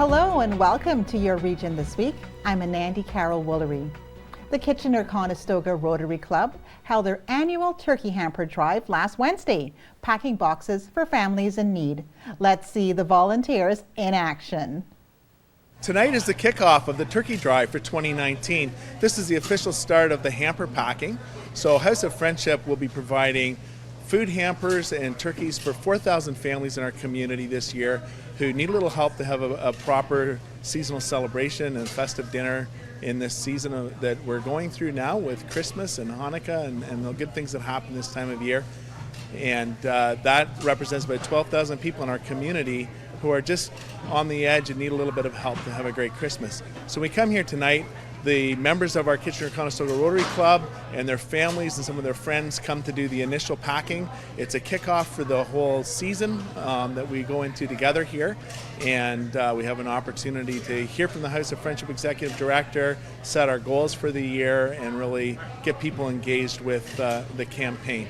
Hello and welcome to Your Region This Week. I'm Anandi Carol Woolery. The Kitchener-Conestoga Rotary Club held their annual turkey hamper drive last Wednesday, packing boxes for families in need. Let's see the volunteers in action. Tonight is the kickoff of the turkey drive for 2019. This is the official start of the hamper packing. So House of Friendship will be providing food hampers and turkeys for 4,000 families in our community this year who need a little help to have a proper seasonal celebration and festive dinner in this season that we're going through now with Christmas and Hanukkah and the good things that happen this time of year. And that represents about 12,000 people in our community who are just on the edge and need a little bit of help to have a great Christmas. So we come here tonight, the members of our Kitchener-Conestoga Rotary Club and their families and some of their friends come to do the initial packing. It's a kickoff for the whole season that we go into together here. And we have an opportunity to hear from the House of Friendship Executive Director, set our goals for the year, and really get people engaged with the campaign.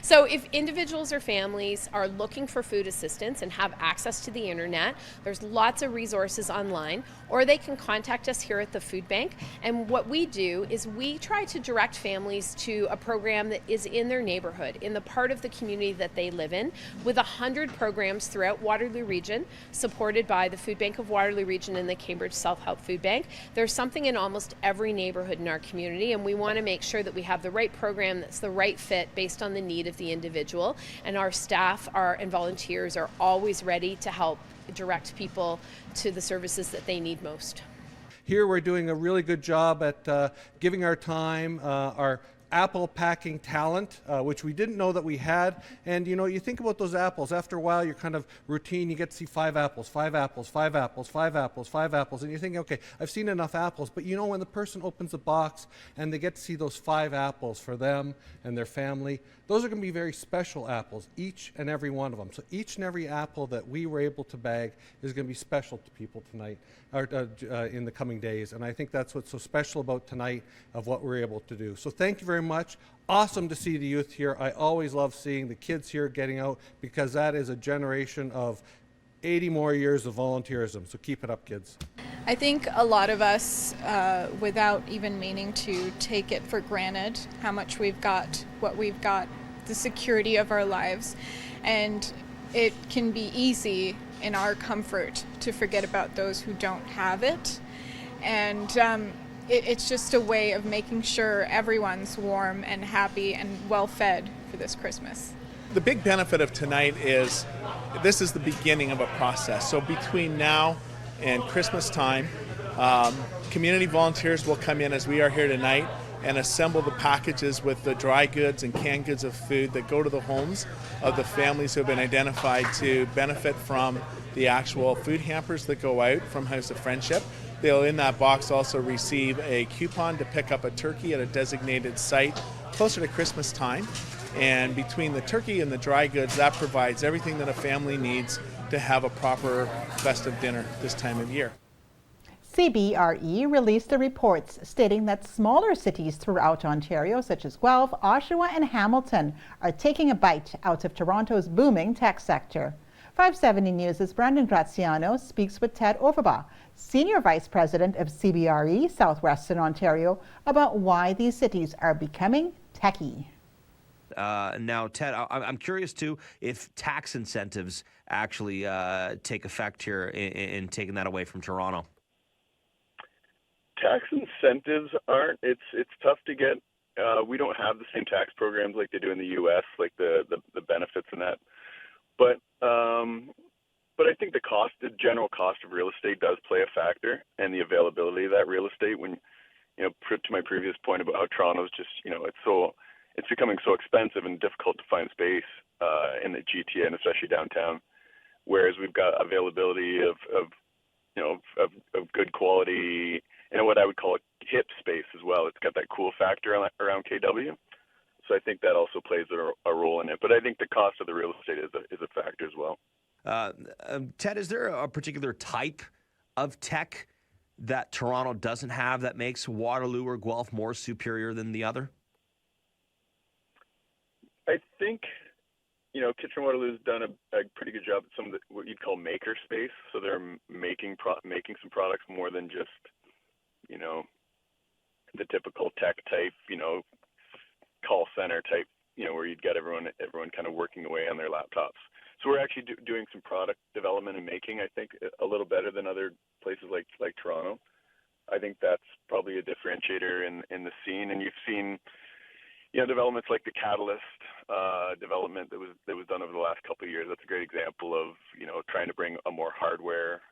So if individuals or families are looking for food assistance and have access to the internet, there's lots of resources online, or they can contact us here at the food bank. And what we do is we try to direct families to a program that is in their neighborhood, in the part of the community that they live in, with 100 programs throughout Waterloo Region, supported by the Food Bank of Waterloo Region and the Cambridge Self-Help Food Bank. There's something in almost every neighborhood in our community, and we want to make sure that we have the right program that's the right fit based on the need of the individual, and our staff and volunteers are always ready to help direct people to the services that they need most. Here we're doing a really good job at giving our time, our apple packing talent, which we didn't know that we had. And you know, you think about those apples, after a while you're kind of routine, you get to see 5 apples, 5 apples, 5 apples, 5 apples, 5 apples, and you're thinking, okay, I've seen enough apples. But you know, when the person opens the box and they get to see those 5 apples for them and their family, those are going to be very special apples, each and every one of them. So each and every apple that we were able to bag is going to be special to people tonight, or in the coming days. And I think that's what's so special about tonight of what we're able to do. So thank you very much. Awesome to see the youth here. I always love seeing the kids here getting out, because that is a generation of 80 more years of volunteerism. So keep it up, kids. I think a lot of us, without even meaning to, take it for granted how much we've got, what we've got, the security of our lives. And it can be easy in our comfort to forget about those who don't have it. And it's just a way of making sure everyone's warm and happy and well fed for this Christmas. The big benefit of tonight is this is the beginning of a process. So between now and Christmas time, community volunteers will come in, as we are here tonight, and assemble the packages with the dry goods and canned goods of food that go to the homes of the families who have been identified to benefit from the actual food hampers that go out from House of Friendship. They'll, in that box, also receive a coupon to pick up a turkey at a designated site closer to Christmas time. And between the turkey and the dry goods, that provides everything that a family needs to have a proper festive dinner this time of year. CBRE released the reports stating that smaller cities throughout Ontario, such as Guelph, Oshawa, and Hamilton, are taking a bite out of Toronto's booming tech sector. 570 News' Brandon Graziano speaks with Ted Overbaugh, Senior Vice President of CBRE Southwestern Ontario, about why these cities are becoming techie. Now, Ted, I'm curious, too, if tax incentives actually take effect here in taking that away from Toronto. Tax incentives aren't. It's tough to get. We don't have the same tax programs like they do in the U.S., like the benefits in that. But I think the general cost of real estate does play a factor, and the availability of that real estate. When, you know, to my previous point about how Toronto's just, you know, it's becoming so expensive and difficult to find space in the GTA and especially downtown. Whereas we've got availability of good quality, and what I would call a hip space as well. It's got that cool factor around KW. So I think that also plays a role in it. But I think the cost of the real estate is a factor as well. Ted, is there a particular type of tech that Toronto doesn't have that makes Waterloo or Guelph more superior than the other? I think Kitchener-Waterloo's done a pretty good job at some of what you'd call maker space. So they're making some products more than just, the typical tech type, call center type, where you'd get everyone kind of working away on their laptops. So we're actually doing some product development and making, I think, a little better than other places like Toronto. I think that's probably a differentiator in the scene. And you've seen, developments like the Catalyst development that was done over the last couple of years. That's a great example of, trying to bring a more hardware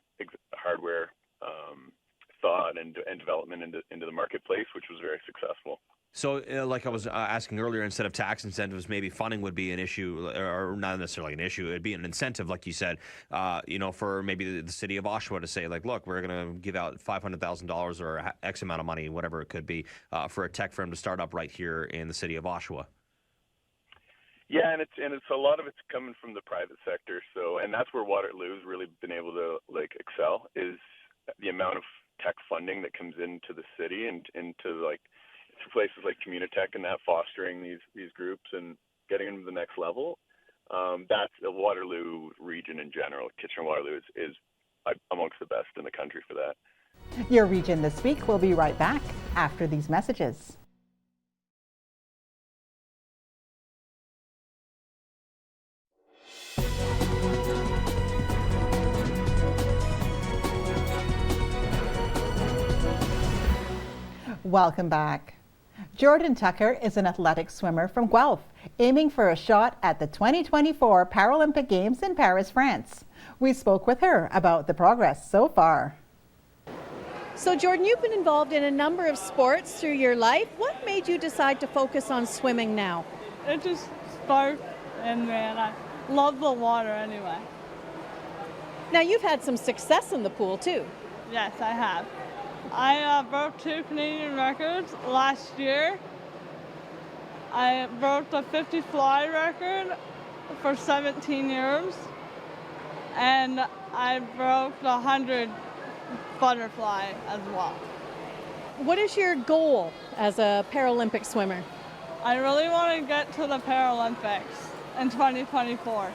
thought and development into the marketplace, which was very successful. So, like I was asking earlier, instead of tax incentives, maybe funding would be an issue, or not necessarily an issue. It'd be an incentive, like you said, for maybe the city of Oshawa to say, like, look, we're going to give out $500,000 or X amount of money, whatever it could be, for a tech firm to start up right here in the city of Oshawa. Yeah, and it's a lot of it's coming from the private sector. So, and that's where Waterloo's really been able to excel, is the amount of tech funding that comes into the city and into places like Communitech and that, fostering these groups and getting them to the next level. That's the Waterloo region in general. Kitchener-Waterloo is amongst the best in the country for that. Your region this week. We'll be right back after these messages. Welcome back. Jordan Tucker is an athletic swimmer from Guelph, aiming for a shot at the 2024 Paralympic Games in Paris, France. We spoke with her about the progress so far. So Jordan, you've been involved in a number of sports through your life. What made you decide to focus on swimming now? It just sparked in me, and I love the water anyway. Now you've had some success in the pool too. Yes, I have. I broke 2 Canadian records last year. I broke the 50 fly record for 17 years, and I broke the 100 butterfly as well. What is your goal as a Paralympic swimmer? I really want to get to the Paralympics in 2024.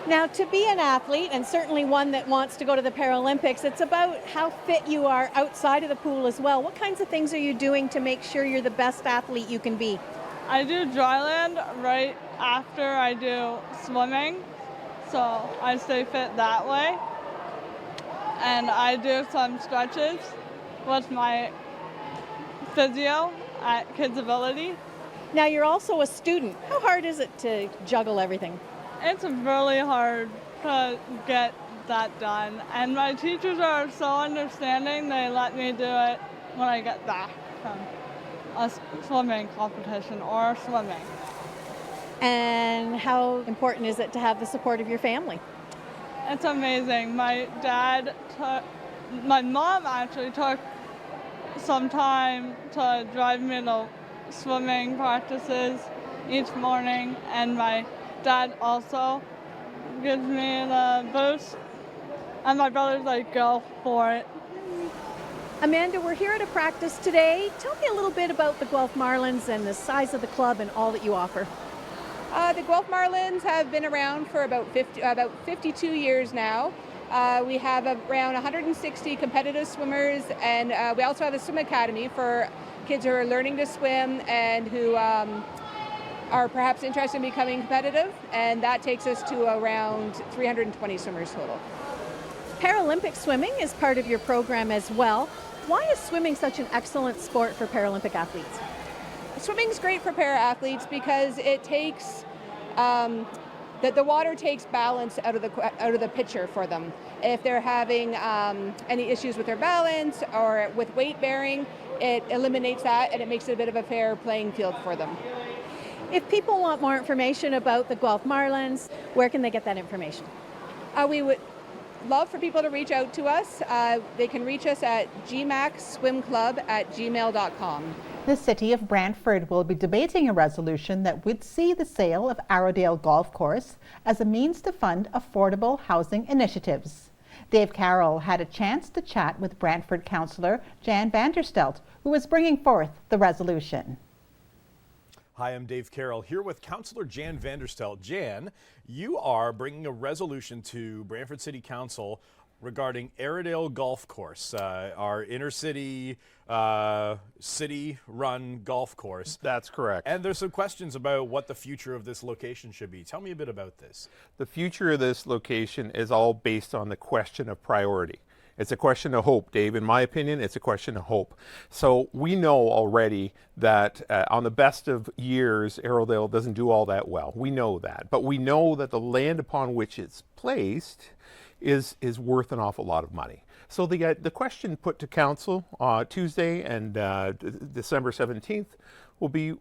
Now, to be an athlete, and certainly one that wants to go to the Paralympics, it's about how fit you are outside of the pool as well. What kinds of things are you doing to make sure you're the best athlete you can be? I do dryland right after I do swimming, so I stay fit that way. And I do some stretches with my physio at Kids Ability. Now, you're also a student. How hard is it to juggle everything? It's really hard to get that done, and my teachers are so understanding. They let me do it when I get back from a swimming competition or swimming. And how important is it to have the support of your family? It's amazing. My mom actually took some time to drive me to swimming practices each morning, and my dad also gives me the boost, and my brother's like, go for it. Amanda, we're here at a practice today. Tell me a little bit about the Guelph Marlins and the size of the club and all that you offer. The Guelph Marlins have been around for about 52 years now. We have around 160 competitive swimmers, and we also have a swim academy for kids who are learning to swim and who are perhaps interested in becoming competitive, and that takes us to around 320 swimmers total. Paralympic swimming is part of your program as well. Why is swimming such an excellent sport for Paralympic athletes? Swimming's great for para-athletes because it takes the water takes balance out of the picture for them. If they're having any issues with their balance or with weight bearing, it eliminates that, and it makes it a bit of a fair playing field for them. If people want more information about the Guelph Marlins, where can they get that information? We would love for people to reach out to us. They can reach us at gmacswimclub@gmail.com. The city of Brantford will be debating a resolution that would see the sale of Arrowdale Golf Course as a means to fund affordable housing initiatives. Dave Carroll had a chance to chat with Brantford councillor Jan Vanderstelt, who is bringing forth the resolution. Hi, I'm Dave Carroll here with Councillor Jan Vanderstel. Jan, you are bringing a resolution to Brantford City Council regarding Airedale Golf Course, our inner city, city-run golf course. That's correct. And there's some questions about what the future of this location should be. Tell me a bit about this. The future of this location is all based on the question of priority. It's a question of hope, Dave. In my opinion, it's a question of hope. So we know already that on the best of years, Airedale doesn't do all that well. We know that. But we know that the land upon which it's placed is worth an awful lot of money. So the question put to council Tuesday and December 17th will be,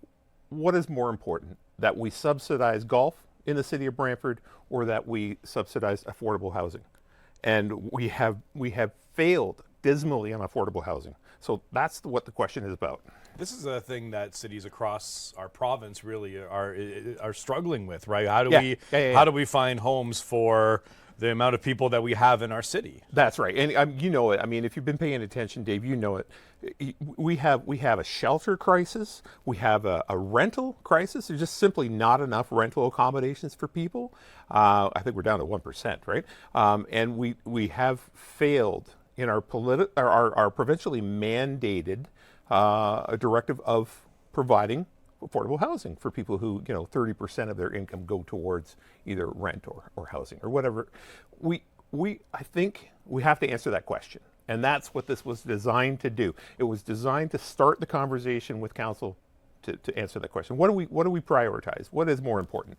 what is more important, that we subsidize golf in the city of Brantford or that we subsidize affordable housing? And we have failed dismally on affordable housing. So that's what the question is about. This is a thing that cities across our province really are struggling with, right? How do how do we find homes for the amount of people that we have in our city? That's right, and you know it. I mean, if you've been paying attention, Dave, you know it. We have a shelter crisis. We have a rental crisis. There's just simply not enough rental accommodations for people. I think we're down to 1%, right? And we have failed in our provincially mandated a directive of providing affordable housing for people who, 30% of their income go towards either rent or housing or whatever. I think we have to answer that question. And that's what this was designed to do. It was designed to start the conversation with council to answer that question. What do we prioritize? What is more important?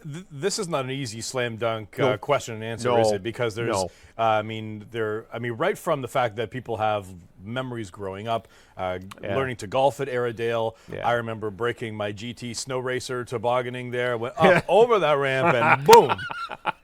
This is not an easy slam dunk question and answer, No. is it? Because there's, right from the fact that people have memories growing up, learning to golf at Airedale. Yeah. I remember breaking my GT snow racer tobogganing there, went up over that ramp, and boom,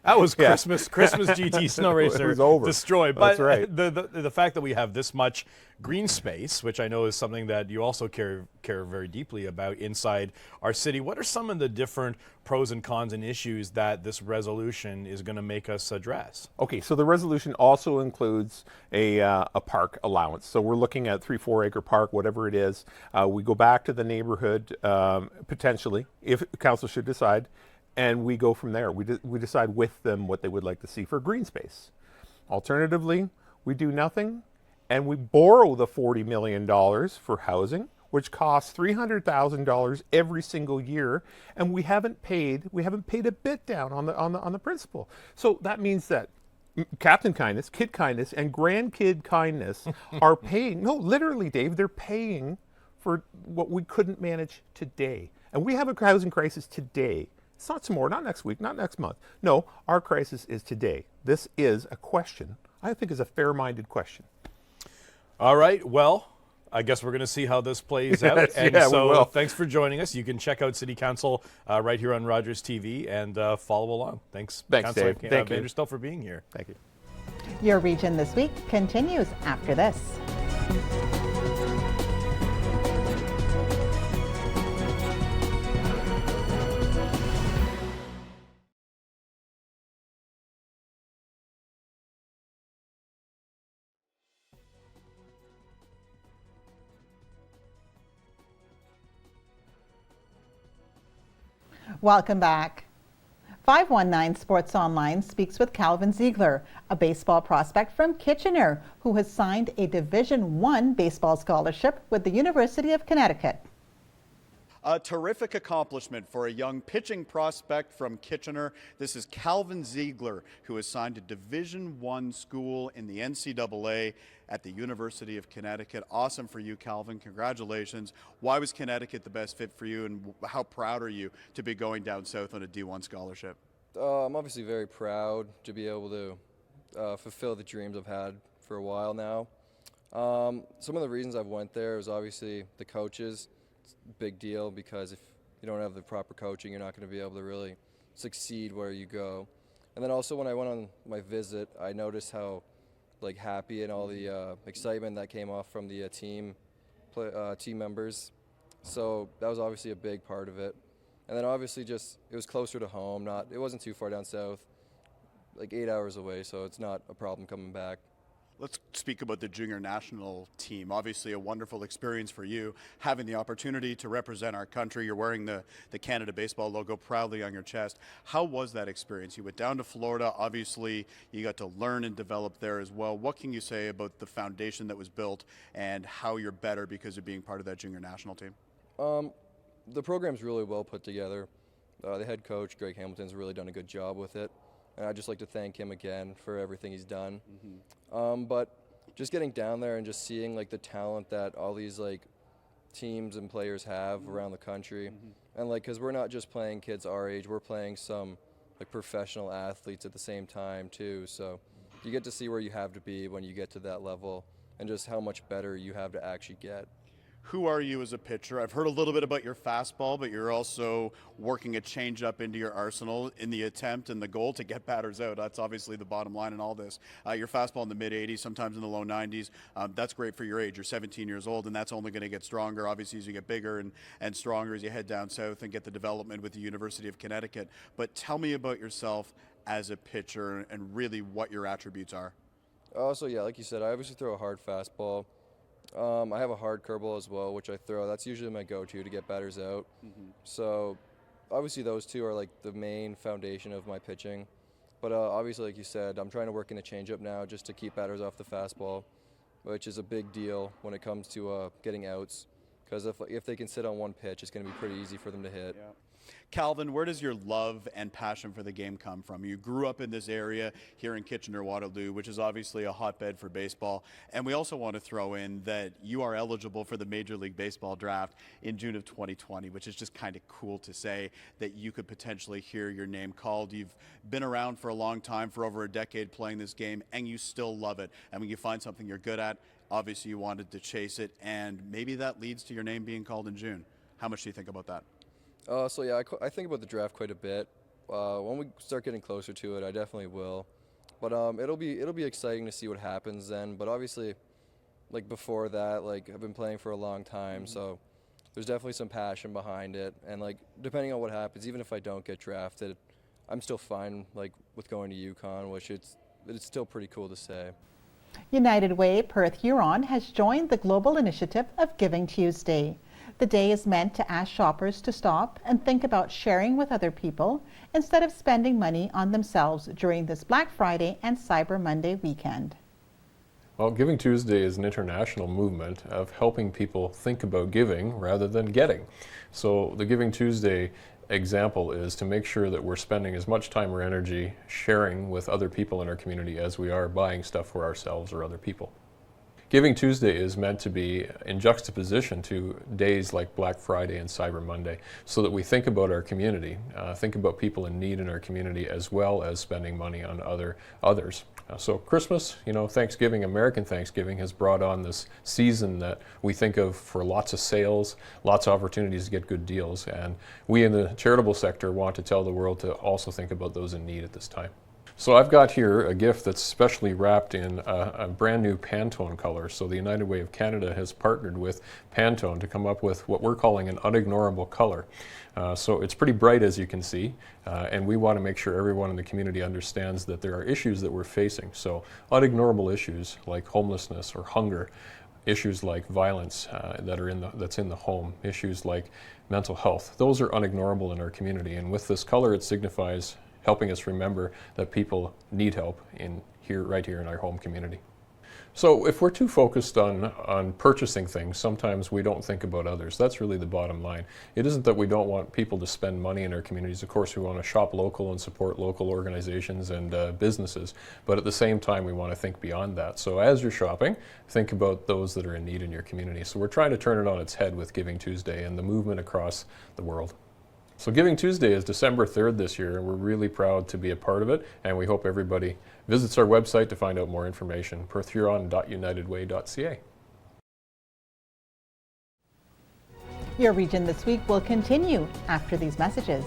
that was Christmas GT snow racer It was over. destroyed. That's But right. the fact that we have this much green space, which I know is something that you also care very deeply about inside our city. What are some of the different pros and cons and issues that this resolution is going to make us address? Okay, so the resolution also includes a park allowance. So we're looking at 3-4 acre park, whatever it is. We go back to the neighborhood potentially, if council should decide, and we go from there. We decide with them what they would like to see for green space. Alternatively, we do nothing and we borrow the $40 million for housing, which costs $300,000 every single year, and we haven't paid a bit down on the principal. So that means that Captain Kindness, Kid Kindness, and Grandkid Kindness are paying. No, literally, Dave, they're paying for what we couldn't manage today. And we have a housing crisis today. It's not tomorrow, not next week, not next month. No, our crisis is today. This is a question I think is a fair-minded question. All right, well, I guess we're going to see how this plays out. And yeah, so we will. Thanks for joining us. You can check out City Council right here on Rogers TV and follow along. Thanks Dave. Thank you. Vanderstel, for being here. Thank you. Your region this week continues after this. Welcome back. 519 Sports Online speaks with Calvin Ziegler, a baseball prospect from Kitchener who has signed a Division I baseball scholarship with the University of Connecticut. A terrific accomplishment for a young pitching prospect from Kitchener. This is Calvin Ziegler, who is signed to Division I school in the NCAA at the University of Connecticut. Awesome for you, Calvin. Congratulations. Why was Connecticut the best fit for you, and how proud are you to be going down south on a D1 scholarship? I'm obviously very proud to be able to fulfill the dreams I've had for a while now. Some of the reasons I've went there was obviously the coaches. It's a big deal because if you don't have the proper coaching, you're not going to be able to really succeed where you go. And then also when I went on my visit, I noticed how happy and all the excitement that came off from the team members. So that was obviously a big part of it. And then obviously just it was closer to home. It wasn't too far down south, 8 hours away, so it's not a problem coming back. Let's speak about the junior national team. Obviously a wonderful experience for you, having the opportunity to represent our country. You're wearing the Canada baseball logo proudly on your chest. How was that experience? You went down to Florida. Obviously you got to learn and develop there as well. What can you say about the foundation that was built and how you're better because of being part of that junior national team? The program's really well put together. The head coach, Greg Hamilton's really done a good job with it. And I'd just like to thank him again for everything he's done. But just getting down there and just seeing like the talent that all these like teams and players have around the country. And like, cause we're not just playing kids our age, we're playing some like professional athletes at the same time too. So you get to see where you have to be when you get to that level and just how much better you have to actually get. Who are you as a pitcher? I've heard a little bit about your fastball, but you're also working a changeup into your arsenal in the attempt and the goal to get batters out. That's obviously the bottom line in all this. Your fastball in the mid-80s, sometimes in the low 90s. That's great for your age. You're 17 years old, and that's only going to get stronger, obviously, as you get bigger and stronger as you head down south and get the development with the University of Connecticut. But tell me about yourself as a pitcher and really what your attributes are. So yeah, like you said, I obviously throw a hard fastball. I have a hard curveball as well, which I throw. That's usually my go-to to get batters out. So obviously those two are like the main foundation of my pitching. But obviously, like you said, I'm trying to work in a changeup now just to keep batters off the fastball, which is a big deal when it comes to getting outs. Because if they can sit on one pitch, it's going to be pretty easy for them to hit. Yeah. Calvin, where does your love and passion for the game come from? You grew up in this area here in Kitchener-Waterloo, which is obviously a hotbed for baseball. And we also want to throw in that you are eligible for the Major League Baseball draft in June of 2020, which is just kind of cool to say that you could potentially hear your name called. You've been around for a long time, for over a decade playing this game, and you still love it. And when you find something you're good at, obviously you wanted to chase it, and maybe that leads to your name being called in June. How much do you think about that? So yeah, I think about the draft quite a bit. When we start getting closer to it, I definitely will. But it'll be exciting to see what happens then. But obviously, like before that, like I've been playing for a long time, so there's definitely some passion behind it. And like depending on what happens, even if I don't get drafted, I'm still fine like with going to UConn, which it's still pretty cool to say. United Way Perth Huron has joined the global initiative of Giving Tuesday. The day is meant to ask shoppers to stop and think about sharing with other people instead of spending money on themselves during this Black Friday and Cyber Monday weekend. Well, Giving Tuesday is an international movement of helping people think about giving rather than getting. So the Giving Tuesday example is to make sure that we're spending as much time or energy sharing with other people in our community as we are buying stuff for ourselves or other people. Giving Tuesday is meant to be in juxtaposition to days like Black Friday and Cyber Monday so that we think about our community, think about people in need in our community as well as spending money on others. So Christmas, Thanksgiving, American Thanksgiving has brought on this season that we think of for lots of sales, lots of opportunities to get good deals, and we in the charitable sector want to tell the world to also think about those in need at this time. So I've got here a gift that's specially wrapped in a brand new Pantone color. So the United Way of Canada has partnered with Pantone to come up with what we're calling an unignorable color. So it's pretty bright, as you can see, and we want to make sure everyone in the community understands that there are issues that we're facing. So unignorable issues like homelessness or hunger, issues like violence that's in the home, issues like mental health. Those are unignorable in our community, and with this color it signifies helping us remember that people need help right here in our home community. So if we're too focused on purchasing things, sometimes we don't think about others. That's really the bottom line. It isn't that we don't want people to spend money in our communities. Of course, we want to shop local and support local organizations and businesses, but at the same time, we want to think beyond that. So as you're shopping, think about those that are in need in your community. So we're trying to turn it on its head with Giving Tuesday and the movement across the world. So Giving Tuesday is December 3rd this year, and we're really proud to be a part of it, and we hope everybody visits our website to find out more information, perthhuron.unitedway.ca. Your Region This Week will continue after these messages.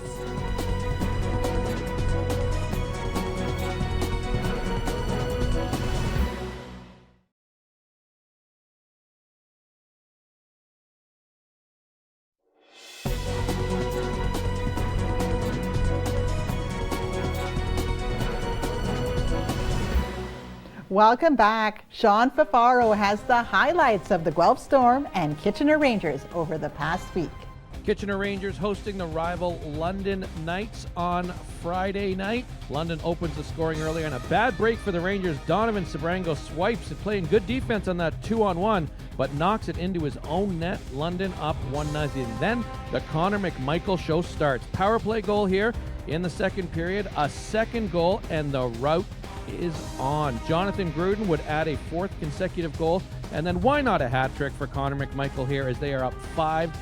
Welcome back. Sean Fafaro has the highlights of the Guelph Storm and Kitchener Rangers over the past week. Kitchener Rangers hosting the rival London Knights on Friday night. London opens the scoring early on a bad break for the Rangers. Donovan Sabrango swipes and playing good defense on that 2-on-1, but knocks it into his own net. London up 1-0. Then the Connor McMichael show starts. Power play goal here in the second period. A second goal, and the rout is on. Jonathan Gruden would add a fourth consecutive goal, and then why not a hat trick for Connor McMichael here as they are up 5-0.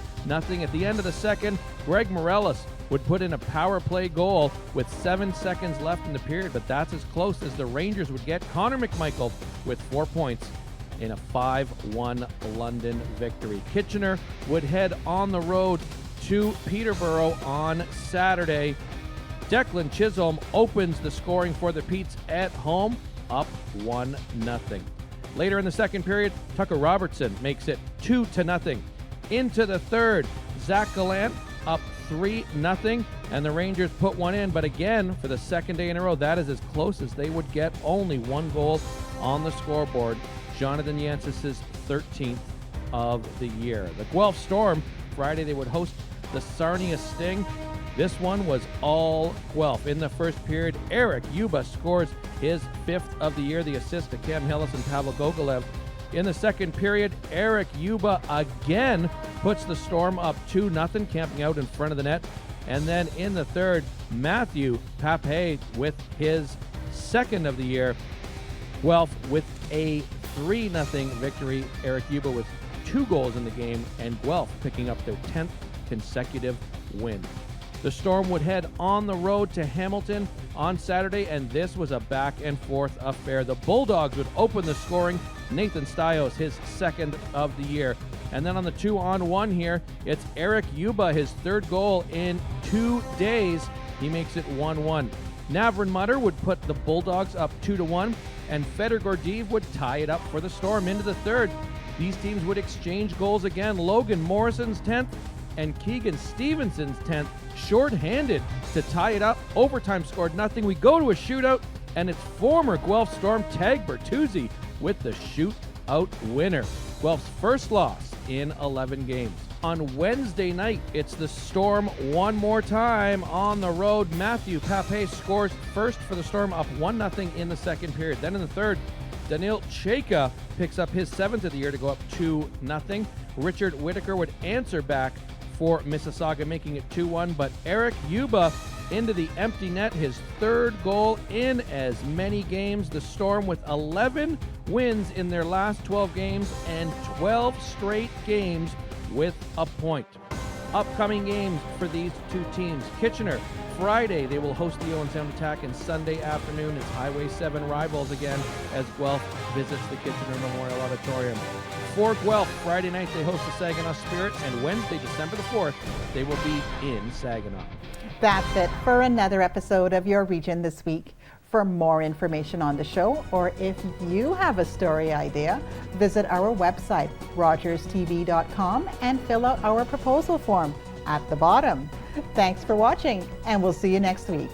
At the end of the second, Greg Morellis would put in a power play goal with 7 seconds left in the period, but that's as close as the Rangers would get. Connor McMichael with 4 points in a 5-1 London victory. Kitchener would head on the road to Peterborough on Saturday. Declan Chisholm opens the scoring for the Petes at home, up 1-0. Later in the second period, Tucker Robertson makes it 2-0. Into the third, Zach Gallant up 3-0, and the Rangers put one in, but again, for the second day in a row, that is as close as they would get. Only one goal on the scoreboard. Jonathan Yancis' 13th of the year. The Guelph Storm, Friday they would host the Sarnia Sting. This one was all Guelph. In the first period, Eric Yuba scores his 5th of the year, the assist to Cam Hillis and Pavel Gogolev. In the second period, Eric Yuba again puts the Storm up 2-0, camping out in front of the net. And then in the third, Matthew Pape with his 2nd of the year. Guelph with a 3-0 victory. Eric Yuba with 2 goals in the game, and Guelph picking up their 10th consecutive win. The Storm would head on the road to Hamilton on Saturday, and this was a back-and-forth affair. The Bulldogs would open the scoring. Nathan Stios, his 2nd of the year. And then on the 2-on-1 here, it's Eric Yuba, his 3rd goal in 2 days. He makes it 1-1. Navrin Mutter would put the Bulldogs up 2-1, and Fedor Gordeev would tie it up for the Storm into the third. These teams would exchange goals again. Logan Morrison's 10th and Keegan Stevenson's 10th, short-handed to tie it up. Overtime scored nothing. We go to a shootout, and it's former Guelph Storm Tag Bertuzzi with the shootout winner. Guelph's first loss in 11 games. On Wednesday night, it's the Storm one more time on the road. Matthew Pape scores first for the Storm, up 1-0 in the second period. Then in the third, Daniil Cheka picks up his 7th of the year to go up 2-0. Richard Whitaker would answer back for Mississauga, making it 2-1, but Eric Yuba into the empty net, his 3rd goal in as many games. The Storm with 11 wins in their last 12 games and 12 straight games with a point. Upcoming games for these two teams. Kitchener, Friday, they will host the Owen Sound Attack, and Sunday afternoon it's Highway 7 rivals again as Guelph visits the Kitchener Memorial Auditorium. For Guelph, Friday night they host the Saginaw Spirit, and Wednesday, December the 4th, they will be in Saginaw. That's it for another episode of Your Region This Week. For more information on the show, or if you have a story idea, visit our website, rogerstv.com, and fill out our proposal form at the bottom. Thanks for watching, and we'll see you next week.